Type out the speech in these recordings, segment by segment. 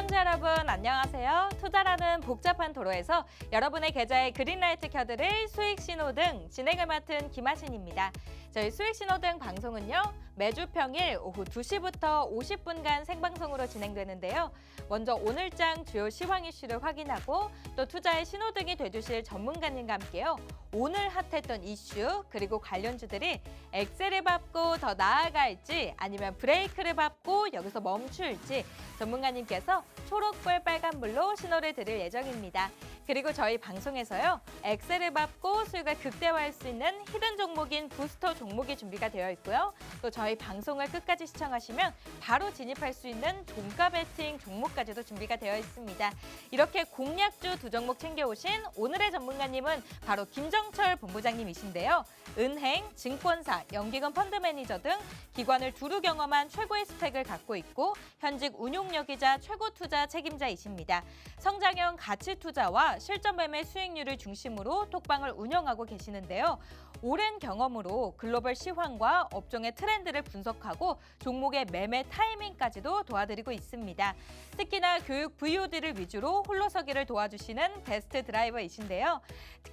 시청자 여러분 안녕하세요. 투자라는 복잡한 도로에서 여러분의 계좌에 그린라이트 켜드릴 수익 신호등 진행을 맡은 김하신입니다. 저희 수익 신호등 방송은요. 매주 평일 오후 2시부터 50분간 생방송으로 진행되는데요. 먼저 오늘장 주요 시황 이슈를 확인하고 또 투자의 신호등이 돼주실 전문가님과 함께요. 오늘 핫했던 이슈 그리고 관련주들이 엑셀을 밟고 더 나아갈지 아니면 브레이크를 밟고 여기서 멈출지 전문가님께서 초록불 빨간불로 신호를 드릴 예정입니다. 그리고 저희 방송에서요. 엑셀을 밟고 수익을 극대화할 수 있는 히든 종목인 부스터 종목이 준비가 되어 있고요. 또 저희 방송을 끝까지 시청하시면 바로 진입할 수 있는 종가 베팅 종목까지도 준비가 되어 있습니다. 이렇게 공략주 두 종목 챙겨오신 오늘의 전문가님은 바로 김정철 본부장님이신데요. 은행, 증권사, 연기금 펀드 매니저 등 기관을 두루 경험한 최고의 스펙을 갖고 있고 현직 운용력이자 최고 투자 책임자이십니다. 성장형 가치 투자와 실전 매매 수익률을 중심으로 톡방을 운영하고 계시는데요. 오랜 경험으로 글로벌 시황과 업종의 트렌드를 분석하고 종목의 매매 타이밍까지도 도와드리고 있습니다. 특히나 교육 VOD를 위주로 홀로서기를 도와주시는 베스트 드라이버이신데요.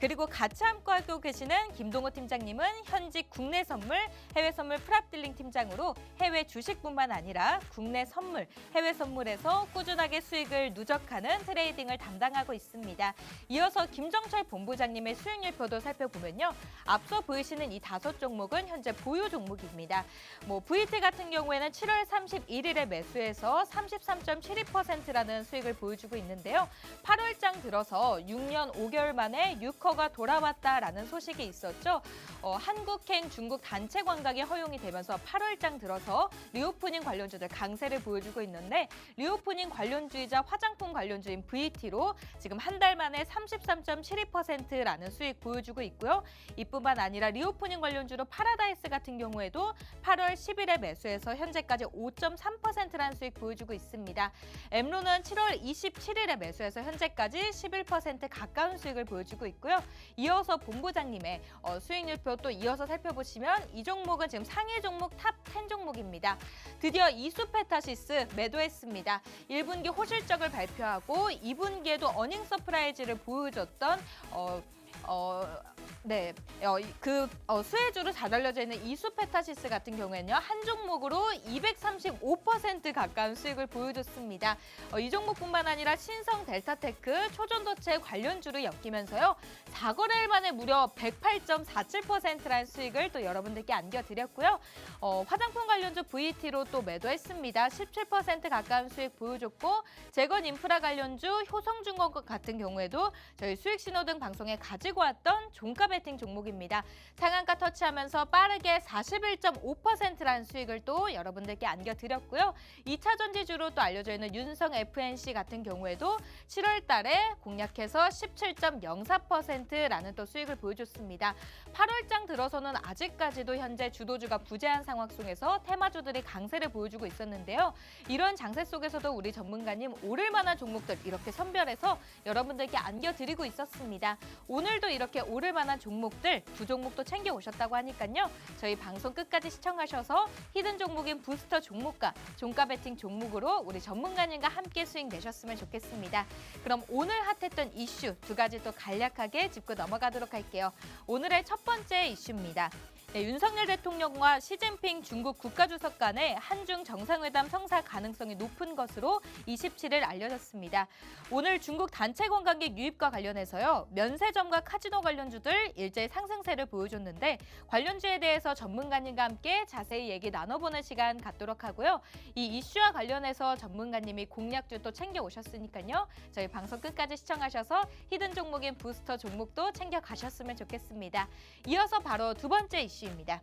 그리고 같이 함께하고 계시는 김동호 팀장님은 현직 국내 선물, 해외 선물 프랍딜링 팀장으로 해외 주식뿐만 아니라 국내 선물, 해외 선물에서 꾸준하게 수익을 누적하는 트레이딩을 담당하고 있습니다. 이어서 김정철 본부장님의 수익률표도 살펴보면요. 앞서 보이시는 이 5종목은 현재 보유 종목입니다. VT 같은 경우에는 7월 31일에 매수해서 33.72%라는 수익을 보여주고 있는데요. 8월장 들어서 6년 5개월 만에 6커가 돌아왔다라는 소식이 있었죠. 한국행 중국 단체 관광이 허용이 되면서 8월장 들어서 리오프닝 관련주들 강세를 보여주고 있는데 리오프닝 관련주이자 화장품 관련주인 VT로 지금 한 달 만에 33.72%라는 수익 보여주고 있고요. 이뿐만 아니라 리오프닝 관련주로 파라다이스 같은 경우에도 8월 10일에 매수해서 현재까지 5.3%라는 수익 보여주고 있습니다. 엠로는 7월 27일에 매수해서 현재까지 11% 가까운 수익을 보여주고 있고요. 이어서 본부장님의 수익률표 또 이어서 살펴보시면 이 종목은 지금 상위 종목 탑 10 종목입니다. 드디어 이수페타시스 매도했습니다. 1분기 호실적을 발표하고 2분기에도 어닝 서프라이즈를 보여줬던 수혜주로 잘 알려져 있는 이수페타시스 같은 경우에는요. 한 종목으로 235% 가까운 수익을 보여줬습니다. 이 종목뿐만 아니라 신성 델타테크, 초전도체 관련주로 엮이면서요. 4거래일 만에 무려 108.47%라는 수익을 또 여러분들께 안겨드렸고요. 화장품 관련주 VT로 또 매도했습니다. 17% 가까운 수익 보여줬고 재건 인프라 관련주 효성중공 같은 경우에도 저희 수익 신호등 방송에 가지고 왔던 종가 베팅 종목입니다. 상한가 터치하면서 빠르게 41.5%라는 수익을 또 여러분들께 안겨드렸고요. 2차 전지주로 또 알려져 있는 윤성 FNC 같은 경우에도 7월 달에 공략해서 17.04%라는 또 수익을 보여줬습니다. 8월장 들어서는 아직까지도 현재 주도주가 부재한 상황 속에서 테마주들이 강세를 보여주고 있었는데요. 이런 장세 속에서도 우리 전문가님 오를 만한 종목들 이렇게 선별해서 여러분들께 안겨드리고 있었습니다. 오늘도 이렇게 오를 만한 종목들 두 종목도 챙겨오셨다고 하니까요. 저희 방송 끝까지 시청하셔서 히든 종목인 부스터 종목과 종가 베팅 종목으로 우리 전문가님과 함께 수익 내셨으면 좋겠습니다. 그럼 오늘 핫했던 이슈 두 가지 또 간략하게 짚고 넘어가도록 할게요. 오늘의 첫 번째 이슈입니다. 윤석열 대통령과 시진핑 중국 국가주석 간의 한중 정상회담 성사 가능성이 높은 것으로 27일 알려졌습니다. 오늘 중국 단체 관광객 유입과 관련해서요. 면세점과 카지노 관련주들 일제히 상승세를 보여줬는데 관련주에 대해서 전문가님과 함께 자세히 얘기 나눠보는 시간 갖도록 하고요. 이 이슈와 관련해서 전문가님이 공략주 또 챙겨오셨으니까요. 저희 방송 끝까지 시청하셔서 히든 종목인 부스터 종목도 챙겨가셨으면 좋겠습니다. 이어서 바로 두 번째 이슈 입니다.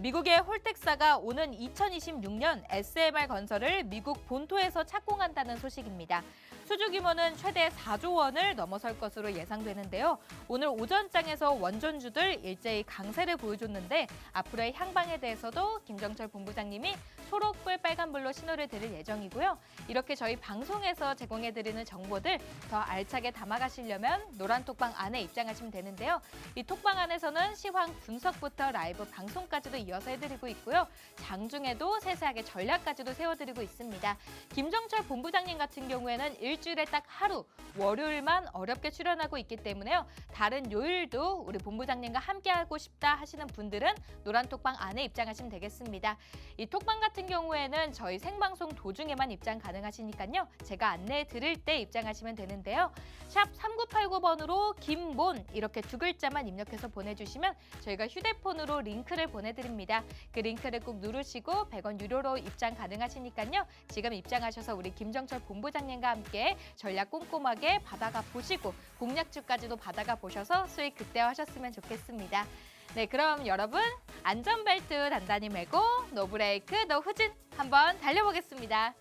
미국의 홀텍사가 오는 2026년 SMR 건설을 미국 본토에서 착공한다는 소식입니다. 수주 규모는 최대 4조 원을 넘어설 것으로 예상되는데요. 오늘 오전장에서 원전주들 일제히 강세를 보여줬는데 앞으로의 향방에 대해서도 김정철 본부장님이 초록불, 빨간불로 신호를 드릴 예정이고요. 이렇게 저희 방송에서 제공해드리는 정보들 더 알차게 담아가시려면 노란 톡방 안에 입장하시면 되는데요. 이 톡방 안에서는 시황 분석부터 라이브 방송까지도 이어서 해드리고 있고요. 장중에도 세세하게 전략까지도 세워드리고 있습니다. 김정철 본부장님 같은 경우에는 일주일에 딱 하루, 월요일만 어렵게 출연하고 있기 때문에요. 다른 요일도 우리 본부장님과 함께하고 싶다 하시는 분들은 노란 톡방 안에 입장하시면 되겠습니다. 이 톡방 같은 경우에는 저희 생방송 도중에만 입장 가능하시니까요. 제가 안내해 드릴 때 입장하시면 되는데요. 샵 3989번으로 김몬 이렇게 두 글자만 입력해서 보내주시면 저희가 휴대폰으로 링크를 보내드립니다. 그 링크를 꼭 누르시고 100원 유료로 입장 가능하시니까요. 지금 입장하셔서 우리 김정철 본부장님과 함께 전략 꼼꼼하게 받아가 보시고 공략주까지도 받아가 보셔서 수익 극대화하셨으면 좋겠습니다. 네, 그럼 여러분 안전벨트 단단히 매고 노브레이크, 노후진 한번 달려보겠습니다.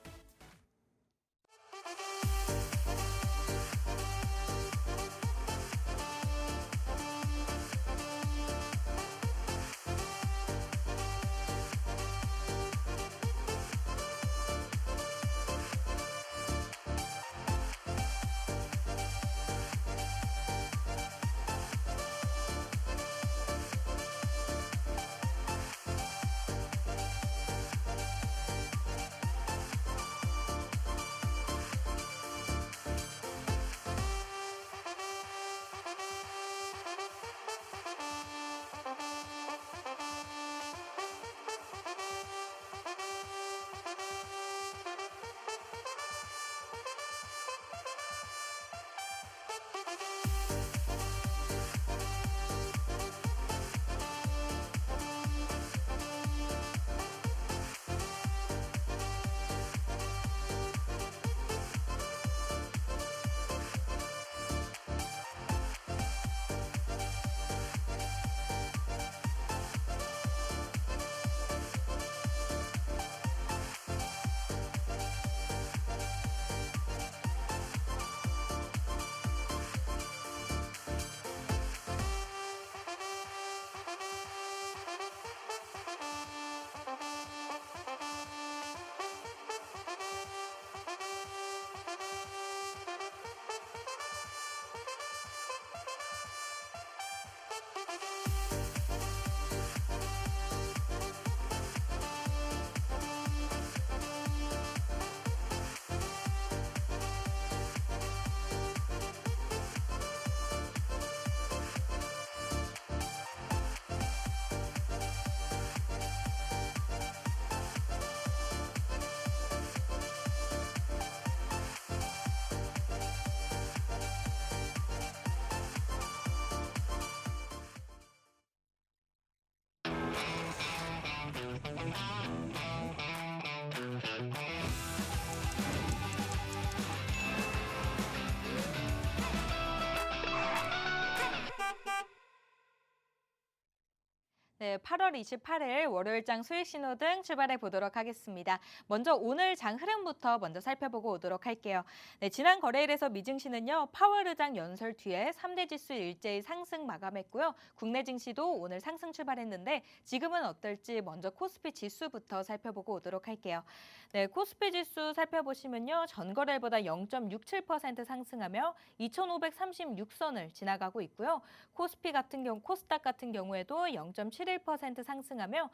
네, 8월 28일 월요일장 수익 신호등 출발해 보도록 하겠습니다. 먼저 오늘 장 흐름부터 먼저 살펴보고 오도록 할게요. 네, 지난 거래일에서 미증시는요. 파월 의장 연설 뒤에 3대 지수 일제히 상승 마감했고요. 국내 증시도 오늘 상승 출발했는데 지금은 어떨지 먼저 코스피 지수부터 살펴보고 오도록 할게요. 네, 코스피 지수 살펴보시면요. 전 거래일보다 0.67% 상승하며 2,536선을 지나가고 있고요. 코스피 같은 경우, 코스닥 같은 경우에도 0.71% 상승하며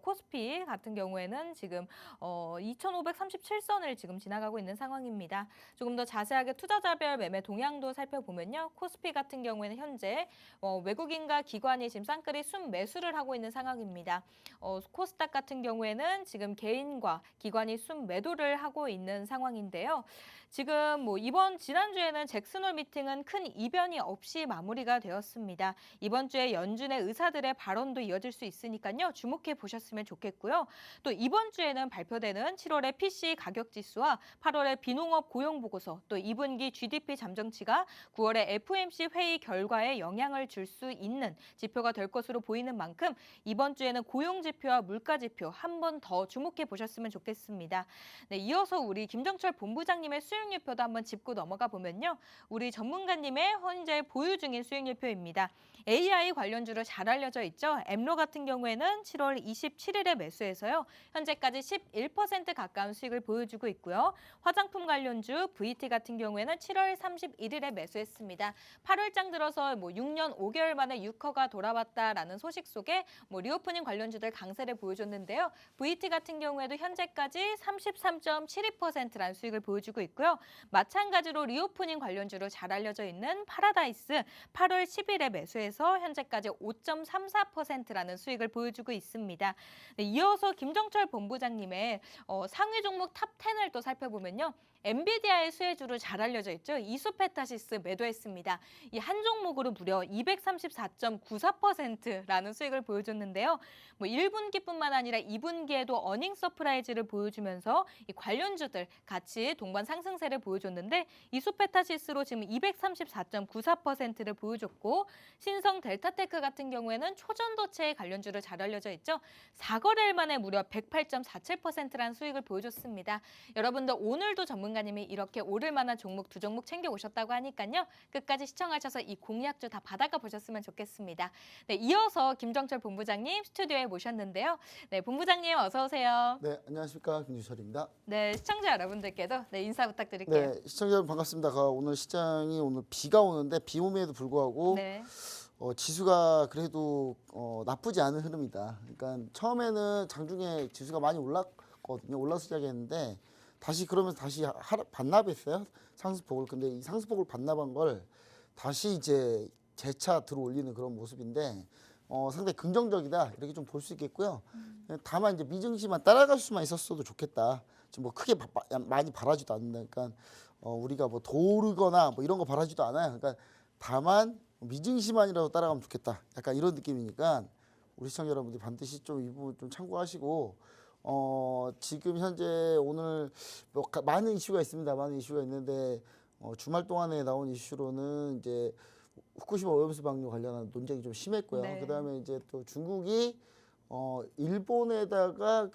코스피 같은 경우에는 지금 2,537선을 지금 지나가고 있는 상황입니다. 조금 더 자세하게 투자자별 매매 동향도 살펴보면요. 코스피 같은 경우에는 현재 외국인과 기관이 지금 쌍끌이 순매수를 하고 있는 상황입니다. 코스닥 같은 경우에는 지금 개인과 기관이 순매도를 하고 있는 상황인데요. 지금 지난주에는 잭슨홀 미팅은 큰 이변이 없이 마무리가 되었습니다. 이번 주에 연준의 의사들의 발언도 이어질 수 있으니까요. 주목해 보셨으면 좋겠고요. 또 이번 주에는 발표되는 7월의 PC 가격 지수와 8월의 비농업 고용 보고서, 또 2분기 GDP 잠정치가 9월의 FOMC 회의 결과에 영향을 줄 수 있는 지표가 될 것으로 보이는 만큼 이번 주에는 고용 지표와 물가 지표 한 번 더 주목해 보셨으면 좋겠습니다. 네, 이어서 우리 김정철 본부장님의 수익률표도 한번 짚고 넘어가 보면요. 우리 전문가님의 현재 보유 중인 수익률표입니다. AI 관련주로 잘 알려져 있죠. 엠로 같은 경우에는 7월 27일에 매수해서요. 현재까지 11% 가까운 수익을 보여주고 있고요. 화장품 관련주 VT 같은 경우에는 7월 31일에 매수했습니다. 8월장 들어서 6년 5개월 만에 6허가 돌아왔다라는 소식 속에 리오프닝 관련주들 강세를 보여줬는데요. VT 같은 경우에도 현재까지 33.72%라는 수익을 보여주고 있고요. 마찬가지로 리오프닝 관련주로 잘 알려져 있는 파라다이스 8월 10일에 매수해서 현재까지 5.34%라는 수익을 보여주고 있습니다. 네, 이어서 김정철 본부장님의 상위 종목 탑 10을 또 살펴보면요. 엔비디아의 수혜주로 잘 알려져 있죠. 이수페타시스 매도했습니다. 이 한 종목으로 무려 234.94%라는 수익을 보여줬는데요. 1분기뿐만 아니라 2분기에도 어닝 서프라이즈를 보여주면서 이 관련주들 같이 동반 상승세를 보여줬는데 이수페타시스로 지금 234.94%를 보여줬고 신성 델타테크 같은 경우에는 초전도체 관련주로 잘 알려져 있죠. 4거래일 만에 무려 108.47%라는 수익을 보여줬습니다. 여러분들 오늘도 전문가님이 이렇게 오를 만한 종목 두 종목 챙겨오셨다고 하니까요. 끝까지 시청하셔서 이 공략주 다 받아가 보셨으면 좋겠습니다. 네, 이어서 김정철 본부장님 스튜디오에 모셨는데요. 네, 본부장님 어서 오세요. 네, 안녕하십니까. 김주철입니다. 네, 시청자 여러분들께도 인사 부탁드릴게요. 네, 시청자 여러분 반갑습니다. 오늘 시장이 오늘 비가 오는데 비 옴에도 불구하고 네. 지수가 그래도 나쁘지 않은 흐름이다. 그러니까 처음에는 장중에 지수가 많이 올랐거든요. 올라서 시작했는데 다시 그러면서 다시 반납했어요. 상승폭을. 근데 이 상승폭을 반납한 걸 다시 이제 재차 들어올리는 그런 모습인데 상당히 긍정적이다 이렇게 좀 볼 수 있겠고요. 다만 이제 미증시만 따라갈 수만 있었어도 좋겠다. 지금 뭐 크게 많이 바라지도 않는다. 그러니까 우리가 뭐 도르거나 뭐 이런 거 바라지도 않아요. 그러니까 다만 미증시만이라도 따라가면 좋겠다. 약간 이런 느낌이니까 우리 시청자 여러분들이 반드시 좀 이 부분 좀 참고하시고 지금 현재 오늘 뭐 많은 이슈가 있습니다. 많은 이슈가 있는데 주말 동안에 나온 이슈로는 이제 후쿠시마 오염수 방류 관련한 논쟁이 좀 심했고요. 네. 그다음에 이제 또 중국이 일본에다가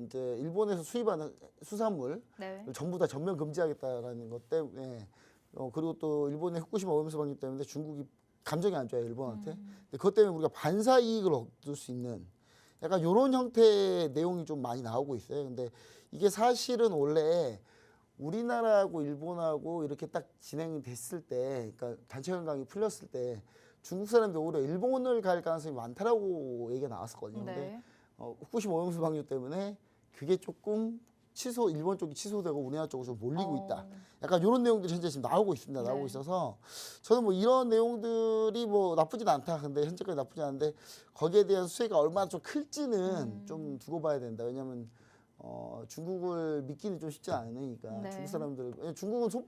이제 일본에서 수입하는 수산물 네. 전부 다 전면 금지하겠다라는 것 때문에 그리고 또 일본의 후쿠시마 오염수 방류 때문에 중국이 감정이 안 좋아요, 일본한테. 근데 그것 때문에 우리가 반사 이익을 얻을 수 있는 약간 이런 형태의 내용이 좀 많이 나오고 있어요. 근데 이게 사실은 원래 우리나라하고 일본하고 이렇게 딱 진행이 됐을 때, 그러니까 단체 관광이 풀렸을 때 중국 사람들이 오히려 일본을 갈 가능성이 많다라고 얘기가 나왔었거든요. 네. 근데 후쿠시마 오염수 방류 때문에 그게 조금 일본 쪽이 취소되고 우리나라 쪽으로 좀 몰리고 있다. 약간 이런 내용들이 현재 지금 나오고 있습니다. 네. 나오고 있어서 저는 뭐 이런 내용들이 뭐 나쁘진 않다. 근데 현재까지 나쁘지 않은데 거기에 대한 수혜가 얼마나 좀 클지는 좀 두고 봐야 된다. 왜냐하면 중국을 믿기는 좀 쉽지 않으니까. 네. 중국 사람들 중국은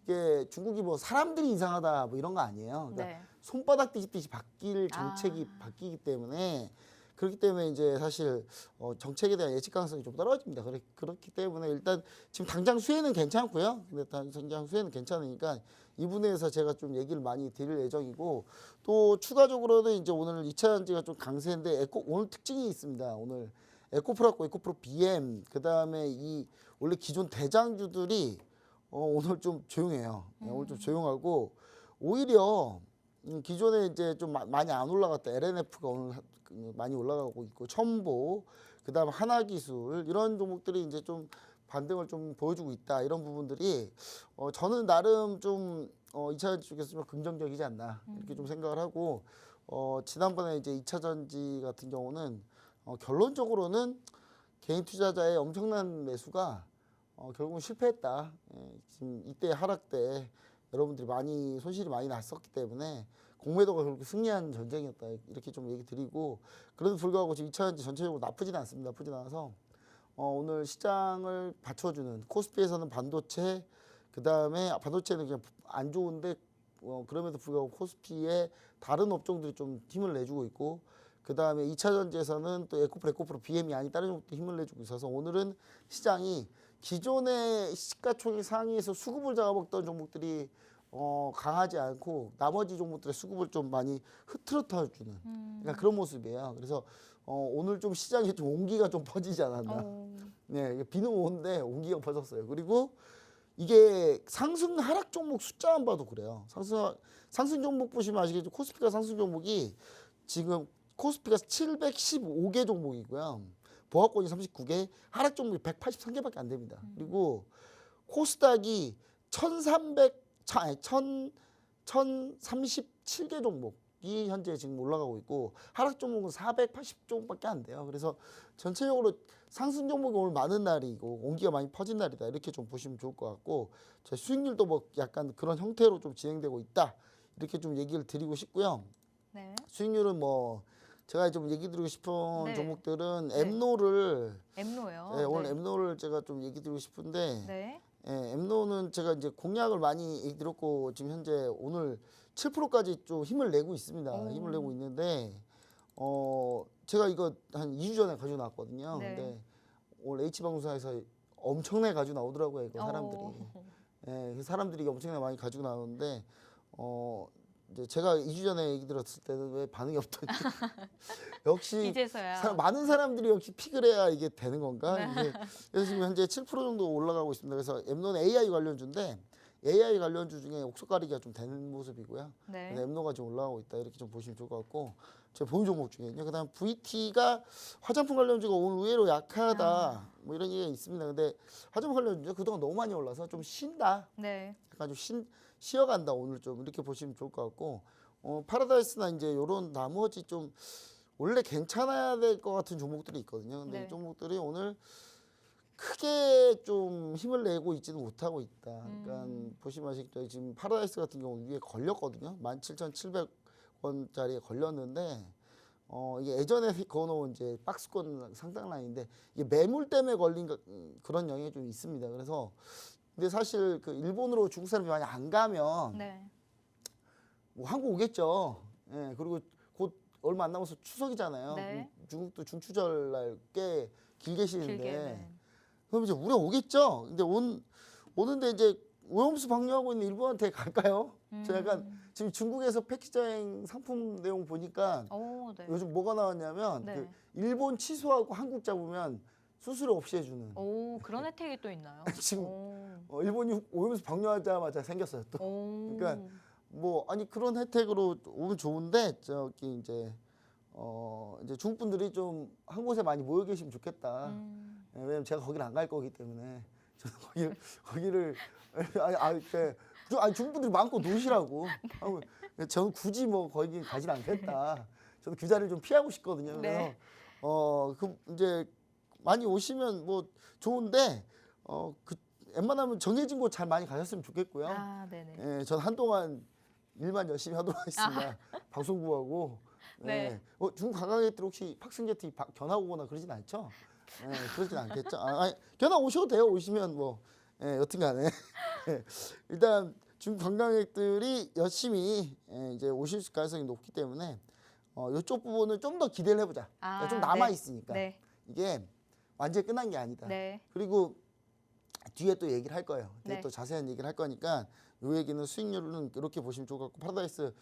이게 중국이 뭐 사람들이 이상하다 뭐 이런 거 아니에요. 그러니까 네. 손바닥 뒤집듯이 바뀔 정책이 바뀌기 때문에 그렇기 때문에 이제 사실 정책에 대한 예측 가능성이 좀 떨어집니다. 그렇기 때문에 일단 지금 당장 수혜는 괜찮고요. 근데 당장 수혜는 괜찮으니까 이 부분에서 제가 좀 얘기를 많이 드릴 예정이고 또 추가적으로는 이제 오늘 2차 전지가 좀 강세인데 오늘 특징이 있습니다. 오늘 에코프로하고 에코프로 BM 그다음에 이 원래 기존 대장주들이 오늘 좀 조용해요. 오늘 좀 조용하고 오히려 기존에 이제 좀 많이 안 올라갔다 LNF가 오늘 많이 올라가고 있고 첨보 그다음 하나기술 이런 종목들이 이제 좀 반등을 좀 보여주고 있다 이런 부분들이 저는 나름 좀 2차 전지 쪽에서 좀 긍정적이지 않나 이렇게 좀 생각을 하고 지난번에 이제 2차 전지 같은 경우는 결론적으로는 개인 투자자의 엄청난 매수가 결국은 실패했다. 지금 이때 하락 때 여러분들이 많이 손실이 많이 났었기 때문에 공매도가 그렇게 승리한 전쟁이었다 이렇게 좀 얘기 드리고 그래도 불구하고 지금 2차 전지 전체적으로 나쁘진 않습니다. 나쁘진 않아서 오늘 시장을 받쳐주는 코스피에서는 반도체 그다음에 반도체는 그냥 안 좋은데 그럼에도 불구하고 코스피의 다른 업종들이 좀 힘을 내주고 있고 그 다음에 2차 전지에서는 또 에코프로 BM이 아닌 다른 종목도 힘을 내주고 있어서 오늘은 시장이 기존의 시가총액 상위에서 수급을 잡아먹던 종목들이 강하지 않고 나머지 종목들의 수급을 좀 많이 흐트러뜨려주는 그러니까 그런 모습이에요. 그래서 오늘 좀 시장에 좀 온기가 좀 퍼지지 않았나. 네, 비는 오는데 온기가 퍼졌어요. 그리고 이게 상승 하락 종목 숫자만 봐도 그래요. 상승 종목 보시면 아시겠죠. 코스피가 상승 종목이 지금 코스피가 715개 종목이고요. 보합권이 39개, 하락 종목이 183개밖에 안 됩니다. 그리고 코스닥이 1037개 종목이 현재 지금 올라가고 있고 하락 종목은 480종목밖에 안 돼요. 그래서 전체적으로 상승 종목이 오늘 많은 날이고 온기가 많이 퍼진 날이다. 이렇게 좀 보시면 좋을 것 같고 제 수익률도 뭐 약간 그런 형태로 좀 진행되고 있다. 이렇게 좀 얘기를 드리고 싶고요. 네. 수익률은 뭐 제가 좀 얘기 드리고 싶은 네. 종목들은 네. 엠노를 엠노요. 네, 오늘 엠노를 제가 좀 얘기 드리고 싶은데 네. 엠노는 제가 이제 공략을 많이 얘기 드렸고 지금 현재 오늘 7%까지 좀 힘을 내고 있습니다. 힘을 내고 있는데 제가 이거 한 2주 전에 가지고 나왔거든요. 네. 근데 오늘 H방송사에서 엄청나게 가지고 나오더라고요. 이거 사람들이. 그 사람들이 엄청나게 많이 가지고 나오는데 이제 제가 2주 전에 얘기 들었을 때는 왜 반응이 없더니 역시 이제서야. 많은 사람들이 역시 픽을 해야 이게 되는 건가? 그래서 지금 현재 7% 정도 올라가고 있습니다. 그래서 엠노는 AI 관련주인데 AI 관련주 중에 옥석가리기가 좀 되는 모습이고요. 네. 그래서 엠노가 지금 올라가고 있다 이렇게 좀 보시면 좋을 것 같고 제가 보유 종목 중에요. 그다음 VT가 화장품 관련주가 오늘 의외로 약하다 뭐 이런 얘기가 있습니다. 근데 화장품 관련주 그동안 너무 많이 올라서 좀 쉰다. 네. 약간 좀 쉬어간다 오늘 좀 이렇게 보시면 좋을 것 같고 파라다이스나 이제 이런 나머지 좀 원래 괜찮아야 될 것 같은 종목들이 있거든요. 근데 네. 이 종목들이 오늘 크게 좀 힘을 내고 있지는 못하고 있다. 그러니까 보시면 아시겠죠. 지금 파라다이스 같은 경우 위에 걸렸거든요. 17,700원짜리에 걸렸는데 이게 예전에 그어놓은 이제 박스권 상당 라인인데 이게 매물 때문에 걸린 그런 영향이 좀 있습니다. 그래서 근데 사실 그 일본으로 중국 사람이 많이 안 가면 네. 뭐 한국 오겠죠. 예, 그리고 곧 얼마 안 남아서 추석이잖아요. 네. 중국도 중추절 날 꽤 길게 쉬는데 길게는. 그럼 이제 우리가 오겠죠. 근데 오는데 이제 오염수 방류하고 있는 일본한테 갈까요? 저 약간 지금 중국에서 패키지 여행 상품 내용 보니까 오, 네. 요즘 뭐가 나왔냐면 네. 그 일본 취소하고 한국 잡으면 수수료 없이 해주는 오, 그런 혜택이 또 있나요? 지금 일본이 오염수 방류하자마자 생겼어요. 또 오. 그러니까 뭐 아니 그런 혜택으로 오면 좋은데 저기 이제 중국 분들이 좀 한 곳에 많이 모여 계시면 좋겠다. 예, 왜냐면 제가 거기를 안 갈 거기 때문에 저는 거기를 아니 중국 분들이 마음껏 노시라고. 저는 굳이 뭐 거기 가진 않겠다. 저는 그 자리를 좀 피하고 싶거든요. 그래서 네. 그 이제 많이 오시면 뭐 좋은데 그 웬만하면 정해진 곳 잘 많이 가셨으면 좋겠고요. 아, 네네. 예, 전 한동안 일만 열심히 하도록 하겠습니다. 방송부하고. 네. 중국 관광객들 혹시 팍승제트 견학 오거나 그러진 않죠? 예, 그러진 않겠죠? 아니, 견학 오셔도 돼요. 오시면 뭐 여튼간에 일단 중국 관광객들이 열심히 이제 오실 가능성이 높기 때문에 이쪽 부분은 좀 더 기대를 해보자. 아, 좀 남아 네. 있으니까 네. 이게 완전히 끝난 게 아니다. 네. 그리고 뒤에 또 얘기를 할 거예요. 뒤에 네. 또 자세한 얘기를 할 거니까 요 얘기는 수익률은 이렇게 보시면 좋을 것 같고 파라다이스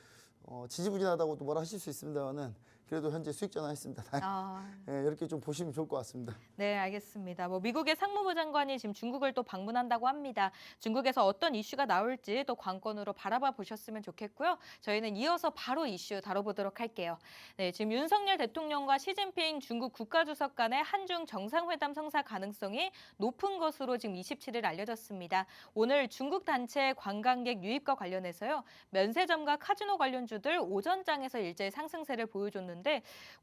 지지부진하다고도 뭐라 하실 수 있습니다만은 그래도 현재 수익 전환했습니다. 아, 예, 이렇게 좀 보시면 좋을 것 같습니다. 네, 알겠습니다. 뭐 미국의 상무부 장관이 지금 중국을 또 방문한다고 합니다. 중국에서 어떤 이슈가 나올지 또 관건으로 바라봐 보셨으면 좋겠고요. 저희는 이어서 바로 이슈 다뤄보도록 할게요. 네, 지금 윤석열 대통령과 시진핑 중국 국가주석 간의 한중 정상회담 성사 가능성이 높은 것으로 지금 27일 알려졌습니다. 오늘 중국 단체 관광객 유입과 관련해서요. 면세점과 카지노 관련주들 오전장에서 일제히 상승세를 보여줬는데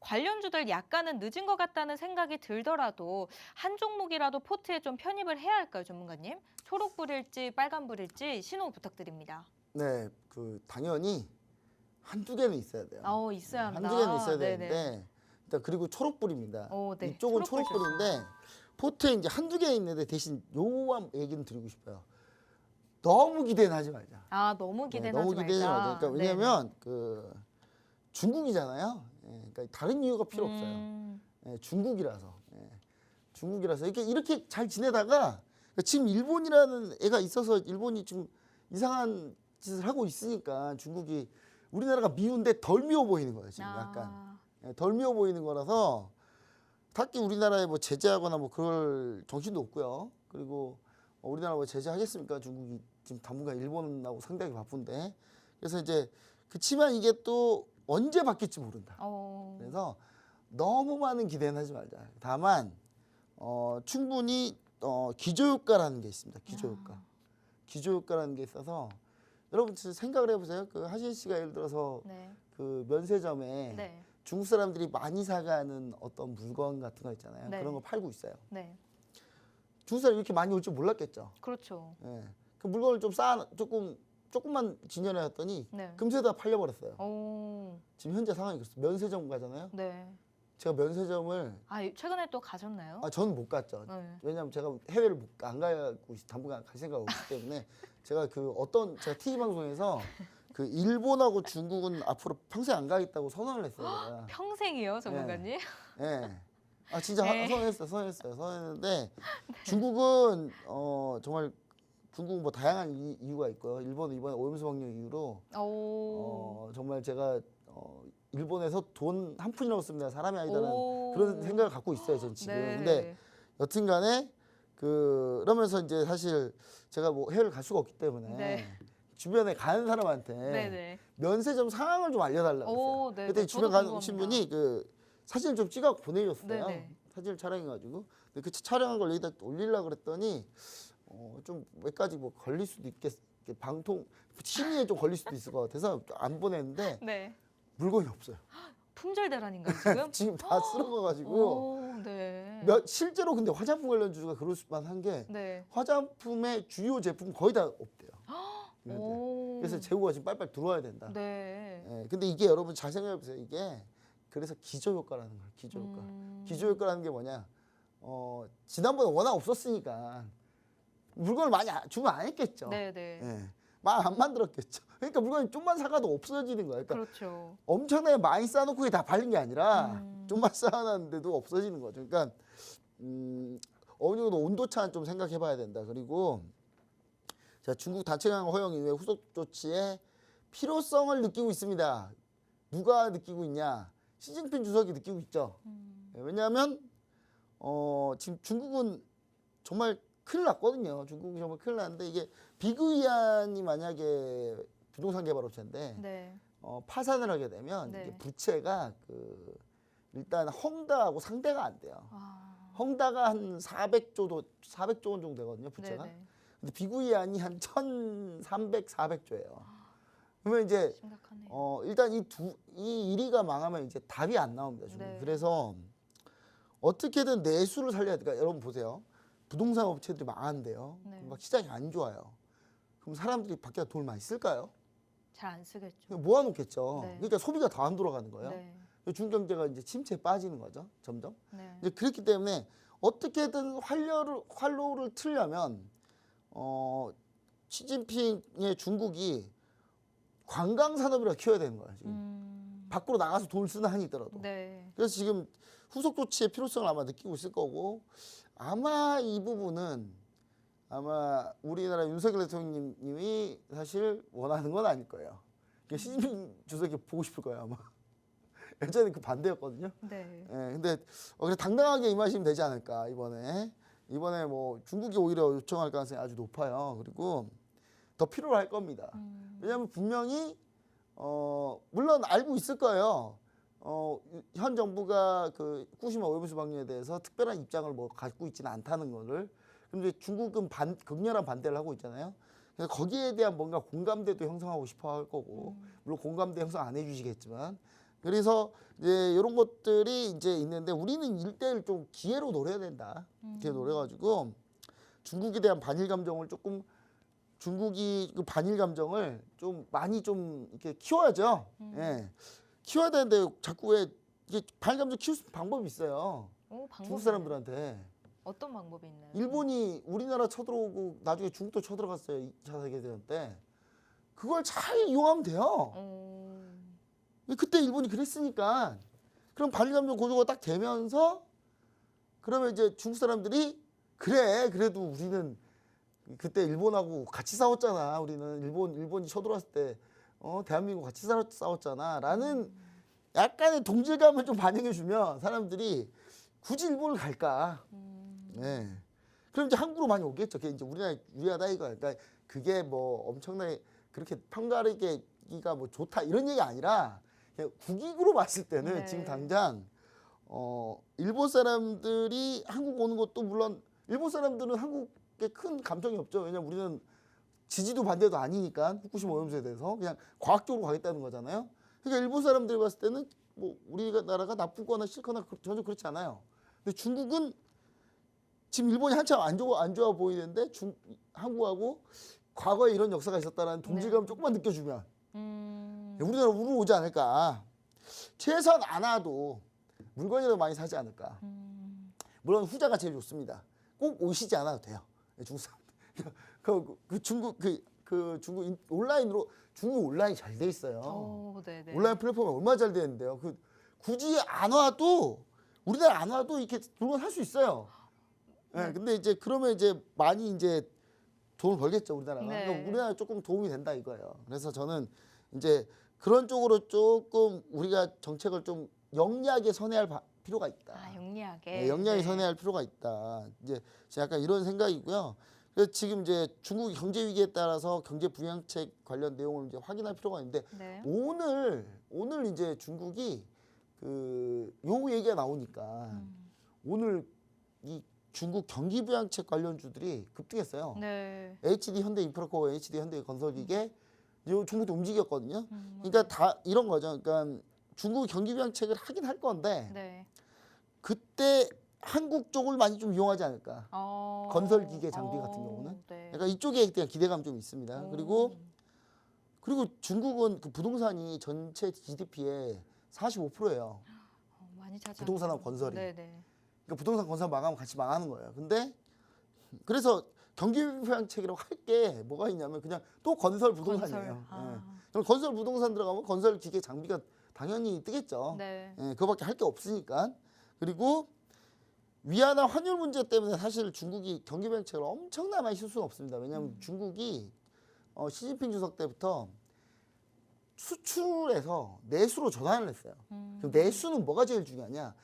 관련주들 약간은 늦은 것 같다는 생각이 들더라도 한 종목이라도 포트에 좀 편입을 해야 할까요, 전문가님? 초록불일지 빨간불일지 신호 부탁드립니다. 네, 그 당연히 한두 개는 있어야 돼요. 있어야 합니다. 한두 개는 있어야 네네. 되는데 일단 그리고 초록불입니다. 네. 이쪽은 초록불 초록불인데 포트에 이제 한두 개 있는데 대신 요한 얘기는 드리고 싶어요. 너무 기대는 하지 말자. 아, 너무 네, 기대는 너무 하지 기대는 말자. 말자. 그러니까 네네. 왜냐면 그 중국이잖아요. 예, 그러니까 다른 이유가 필요 없어요. 예, 중국이라서. 예, 중국이라서 이렇게 잘 지내다가 그러니까 지금 일본이라는 애가 있어서 일본이 좀 이상한 짓을 하고 있으니까 중국이 우리나라가 미운데 덜 미워 보이는 거예요. 지금 약간 예, 덜 미워 보이는 거라서 딱히 우리나라에 뭐 제재하거나 뭐 그럴 정신도 없고요. 그리고 우리나라 뭐 제재하겠습니까? 중국이 지금 당분간 일본하고 상당히 바쁜데 그래서 이제 그치만 이게 또 언제 바뀔지 모른다. 그래서 너무 많은 기대는 하지 말자. 다만 충분히 기저효과라는 게 있습니다. 기저효과. 기저효과라는 게 있어서 여러분 생각을 해보세요. 그 하신 씨가 예를 들어서 네. 그 면세점에 네. 중국 사람들이 많이 사가는 어떤 물건 같은 거 있잖아요. 네. 그런 거 팔고 있어요. 네. 중국 사람이 이렇게 많이 올 줄 몰랐겠죠. 그렇죠. 예. 그 물건을 좀 조금만 진열해 놨더니 네. 금세 다 팔려버렸어요. 오. 지금 현재 상황이 그렇습니다. 면세점 가잖아요. 네. 제가 면세점을 최근에 또 가셨나요? 저는 못 갔죠. 네. 왜냐하면 제가 해외를 안 가고 당분간 갈 생각 없기 때문에 제가 제가 TV 방송에서 그 일본하고 중국은 앞으로 평생 안 가겠다고 선언을 했어요. 제가. 평생이요, 전문가님? 예. 진짜 네. 선언했는데 중국은 정말 중국은 뭐 다양한 이유가 있고요. 일본은 이번에 오염수 방류 이후로 정말 제가 일본에서 돈 한 푼이라고 쓰면 내가 사람이 아니다라는 그런 생각을 갖고 있어요, 전 지금. 네. 근데 여튼간에 그러면서 이제 사실 제가 뭐 해외를 갈 수가 없기 때문에 네. 주변에 가는 사람한테 네네. 면세점 상황을 좀 알려달라고 했어요. 네. 그때 주변 가신 분이 그 사진을 좀 찍어 보내줬어요. 네네. 사진을 촬영해가지고 근데 그 촬영한 걸 여기다 올리려고 그랬더니 좀 몇 가지 뭐 걸릴 수도 방통 심의에 좀 걸릴 수도 있을 것 같아서 안 보냈는데 네. 물건이 없어요. 품절 대란인가 지금? 지금 다 쓸어가가지고 네. 실제로 근데 화장품 관련 주주가 그럴 수만한 게 네. 화장품의 주요 제품 거의 다 없대요. 오. 그래서 재고가 지금 빨리빨리 들어와야 된다. 네. 예, 근데 이게 여러분 잘 생각해 보세요. 이게 그래서 기저효과라는 거예요. 기저효과. 기저효과라는 게 뭐냐? 지난번에 워낙 없었으니까 물건을 많이 주문 안 했겠죠. 네네. 예, 막 안 만들었겠죠. 그러니까 물건이 좀만 사가도 없어지는 거예요. 그러니까 그렇죠. 엄청나게 많이 쌓아놓고 그게 다 팔린 게 아니라 좀만 쌓아놨는데도 없어지는 거죠. 그러니까 어느 정도 온도차는 좀 생각해봐야 된다. 그리고 자, 중국 단체강 허용 이후에 후속 조치에 필요성을 느끼고 있습니다. 누가 느끼고 있냐? 시진핑 주석이 느끼고 있죠. 왜냐하면 지금 중국은 정말 큰일 났거든요. 중국이 정말 큰일 났는데 이게 비그위안이 만약에 부동산 개발업체인데 네. 파산을 하게 되면 네. 이게 부채가 일단 헝다하고 상대가 안 돼요. 헝다가 한 400조 원 정도 되거든요. 부채가. 네네. 근데 비구이안이 한 1,300, 400조예요. 그러면 이제 심각하네요. 일단 이 1위가 망하면 이제 답이 안 나옵니다. 지금. 네. 그래서 어떻게든 내수를 살려야 돼요. 그러니까 여러분 보세요. 부동산 업체들이 망한대요. 네. 막 시장이 안 좋아요. 그럼 사람들이 밖에 돈을 많이 쓸까요? 잘 안 쓰겠죠. 그냥 모아놓겠죠. 네. 그러니까 소비가 더 안 돌아가는 거예요. 네. 중국 경제가 이제 침체에 빠지는 거죠. 점점. 네. 이제 그렇기 때문에 어떻게든 활로를 틀려면 시진핑의 중국이 관광 산업이라 키워야 되는 거야 지금. 밖으로 나가서 돈을 쓰는 한이 있더라도. 네. 그래서 지금 후속 조치의 필요성을 아마 느끼고 있을 거고 아마 이 부분은 아마 우리나라 윤석열 대통령님이 사실 원하는 건 아닐 거예요. 그러니까 시진핑 주석이 보고 싶을 거예요 아마. 예전에 그 반대였거든요. 네. 예, 근데 그래 당당하게 임하시면 되지 않을까 이번에 뭐 중국이 오히려 요청할 가능성이 아주 높아요. 그리고 더 필요로 할 겁니다. 왜냐하면 분명히 물론 알고 있을 거예요. 현 정부가 그 후쿠시마 오염수 방류에 대해서 특별한 입장을 뭐 갖고 있지는 않다는 거를. 그런데 중국은 극렬한 반대를 하고 있잖아요. 그래서 거기에 대한 뭔가 공감대도 형성하고 싶어 할 거고, 물론 공감대 형성 안 해주시겠지만, 그래서 이제 이런 것들이 이제 있는데 우리는 1대1 좀 기회로 노려야 된다. 기회 노려가지고 중국에 대한 반일 감정을 조금 중국이 그 반일 감정을 좀 많이 좀 이렇게 키워야죠. 예. 키워야 되는데 자꾸 왜 이게 반일 감정 키울 수 있는 방법이 있어요. 중국 사람들한테 어떤 방법이 있나요? 일본이 우리나라 쳐들어오고 나중에 중국도 쳐들어갔어요. 2차 세계대전 때. 그걸 잘 이용하면 돼요. 그때 일본이 그랬으니까. 그럼 반일감정 고조가 딱 되면서 그러면 이제 중국 사람들이 그래 그래도 우리는 그때 일본하고 같이 싸웠잖아. 우리는 일본이 쳐들어왔을 때 대한민국 같이 싸웠잖아. 라는 약간의 동질감을 좀 반영해주면 사람들이 굳이 일본을 갈까? 네. 그럼 이제 한국으로 많이 오겠죠. 그게 이제 우리나라 유리하다 이거야. 그러니까 그게 뭐 엄청나게 그렇게 편가르기가 뭐 좋다 이런 얘기 아니라 그냥 국익으로 봤을 때는 네. 지금 당장 일본 사람들이 한국 오는 것도 물론 일본 사람들은 한국에 큰 감정이 없죠. 왜냐면 우리는 지지도 반대도 아니니까 후쿠시마 오염수에 대해서 그냥 과학적으로 가겠다는 거잖아요. 그러니까 일본 사람들이 봤을 때는 뭐 우리나라가 나쁘거나 싫거나 전혀 그렇지 않아요. 근데 중국은 지금 일본이 한참 안 좋아 보이는데 한국하고 과거에 이런 역사가 있었다는 동질감을 조금만 느껴주면 우리나라 우러오지 않을까. 최소한 안 와도 물건이라도 많이 사지 않을까. 물론 후자가 제일 좋습니다. 꼭 오시지 않아도 돼요. 중국 사람들. 그 중국 온라인으로 중국 온라인 잘 돼 있어요. 네네. 온라인 플랫폼이 얼마나 잘 돼 있는데요. 굳이 안 와도 우리나라 안 와도 이렇게 물건 살 수 있어요. 네. 근데 이제 그러면 이제 많이 이제 돈을 벌겠죠 우리나라가. 네. 그러니까 우리나라 조금 도움이 된다 이거예요. 그래서 저는 이제 그런 쪽으로 조금 우리가 정책을 좀 영리하게 선회할 필요가 있다. 영리하게. 네, 영리하게 선회할 필요가 있다. 이제 약간 이런 생각이고요. 그래서 지금 이제 중국 경제 위기에 따라서 경제 부양책 관련 내용을 이제 확인할 필요가 있는데 네. 오늘 이제 중국이 요 얘기가 나오니까 오늘 이 중국 경기 부양책 관련주들이 급등했어요. 네. HD 현대인프라코어, HD 현대건설기계 요 중국도 움직였거든요. 그러니까 다 이런 거죠. 그러니까 중국 경기 부양책을 하긴 할 건데 네. 그때 한국 쪽을 많이 좀 이용하지 않을까. 건설기계 장비 같은 경우는. 네. 약간 이쪽에 대한 기대감 좀 있습니다. 그리고 중국은 그 부동산이 전체 GDP의 45%예요. 많이 차지. 부동산하고 건설이. 네네. 그러니까 부동산 건설 망하면 같이 망하는 거예요. 근데 그래서 경기 부양책이라고 할 게 뭐가 있냐면 그냥 또 건설 부동산이에요. 그럼 건설 부동산 들어가면 건설 기계 장비가 당연히 뜨겠죠. 네. 그거밖에 할 게 없으니까. 그리고 위안화 환율 문제 때문에 사실 중국이 경기 부양책을 엄청나게 많이 쓸 수는 없습니다. 왜냐하면 중국이 시진핑 주석 때부터 수출에서 내수로 전환을 했어요. 그럼 내수는 뭐가 제일 중요하냐?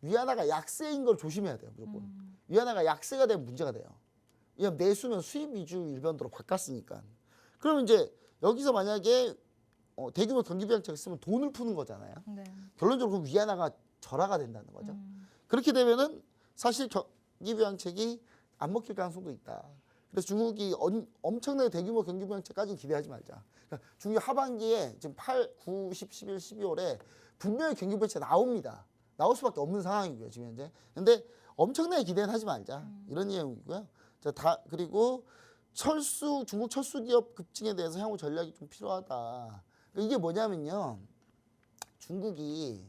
위안화가 약세인 걸 조심해야 돼요. 무조건. 위안화가 약세가 되면 문제가 돼요. 왜냐면 내수는 수입 위주 일변도로 바꿨으니까. 그럼 이제 여기서 만약에 대규모 경기 부양책을 쓰면 돈을 푸는 거잖아요. 네. 결론적으로 위안화가 절하가 된다는 거죠. 그렇게 되면은 사실 경기 부양책이 안 먹힐 가능성도 있다. 그래서 중국이 엄청나게 대규모 경기 부양책까지 기대하지 말자. 그러니까 중국이 하반기에 지금 8, 9, 10, 11, 12월에 분명히 경기 부양책 나옵니다. 나올 수밖에 없는 상황이고요, 지금 현재. 근데 엄청나게 기대는 하지 말자. 이런 내용이고요. 자, 그리고 중국 철수 기업 급증에 대해서 향후 전략이 좀 필요하다. 그러니까 이게 뭐냐면요. 중국이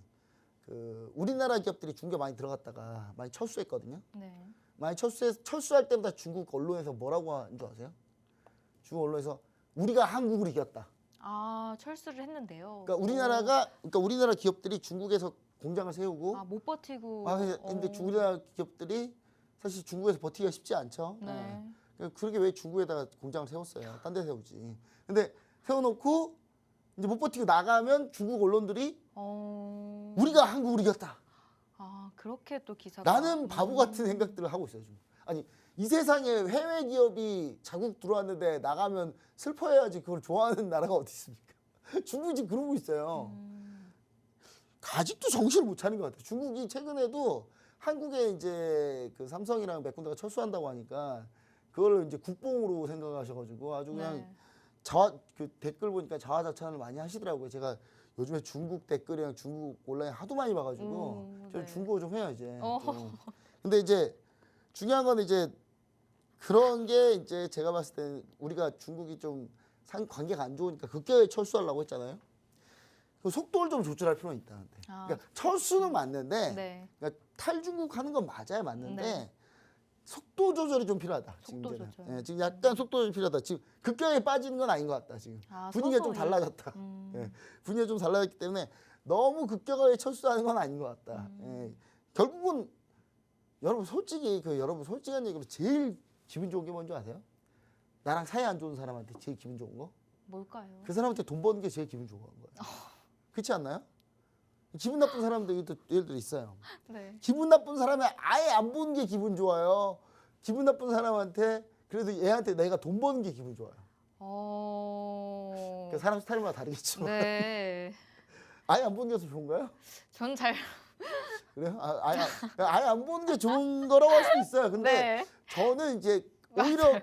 우리나라 기업들이 중국에 많이 들어갔다가 많이 철수했거든요. 네. 많이 철수할 때마다 중국 언론에서 뭐라고 하는 줄 아세요? 중국 언론에서 우리가 한국을 이겼다. 철수를 했는데요. 그러니까 우리나라 기업들이 중국에서 공장을 세우고 못 버티고. 근데 우리나라 기업들이 사실 중국에서 버티기가 쉽지 않죠. 네. 그러게 왜 중국에다가 공장을 세웠어요? 딴 데 세우지. 근데 세워놓고 이제 못 버티고 나가면 중국 언론들이 우리가 한국을 이겼다. 그렇게 또 기사가. 나는 바보 같은 생각들을 하고 있어요. 지금. 아니 이 세상에 해외 기업이 자국 들어왔는데 나가면 슬퍼해야지 그걸 좋아하는 나라가 어디 있습니까? 중국이 지금 그러고 있어요. 아직도 정신을 못 차린 것 같아요. 중국이 최근에도 한국에 이제 그 삼성이랑 몇 군데가 철수한다고 하니까 그걸 이제 국뽕으로 생각하셔가지고 아주 그냥 댓글 보니까 자화자찬을 많이 하시더라고요. 제가 요즘에 중국 댓글이랑 중국 온라인 하도 많이 봐가지고 저 중국어 좀 해요 이제. 근데 이제 중요한 건 이제 그런 게 이제 제가 봤을 때 우리가 중국이 좀 관계가 안 좋으니까 급격하게 철수하려고 했잖아요. 그 속도를 좀 조절할 필요는 있다. 근데. 그러니까 철수는 맞는데 네. 그러니까 탈중국 하는 건 맞아요, 맞는데 네. 속도 조절이 좀 필요하다. 속도 지금 이제는. 조절. 예, 지금 약간 속도 조절이 필요하다. 지금 급격하게 빠지는 건 아닌 것 같다. 지금 분위기가 좀 서서히. 달라졌다. 예, 분위기가 좀 달라졌기 때문에 너무 급격하게 철수하는 건 아닌 것 같다. 예, 결국은 여러분 솔직한 얘기로 제일 기분 좋은 게 뭔지 아세요? 나랑 사이 안 좋은 사람한테 제일 기분 좋은 거? 뭘까요? 그 사람한테 돈 버는 게 제일 기분 좋은 거예요. 그렇지 않나요? 기분 나쁜 사람들도 예를 들어 있어요. 네. 기분 나쁜 사람이 아예 안 보는 게 기분 좋아요. 기분 나쁜 사람한테 그래도 얘한테 내가 돈 버는 게 기분 좋아요. 그러니까 사람 스타일마다 다르겠지만 네. 아예 안 보는 게 더 좋은가요? 전 잘. 그래요? 아예 안 보는 게 좋은 거라고 할 수 있어요. 근데 네. 저는 이제 오히려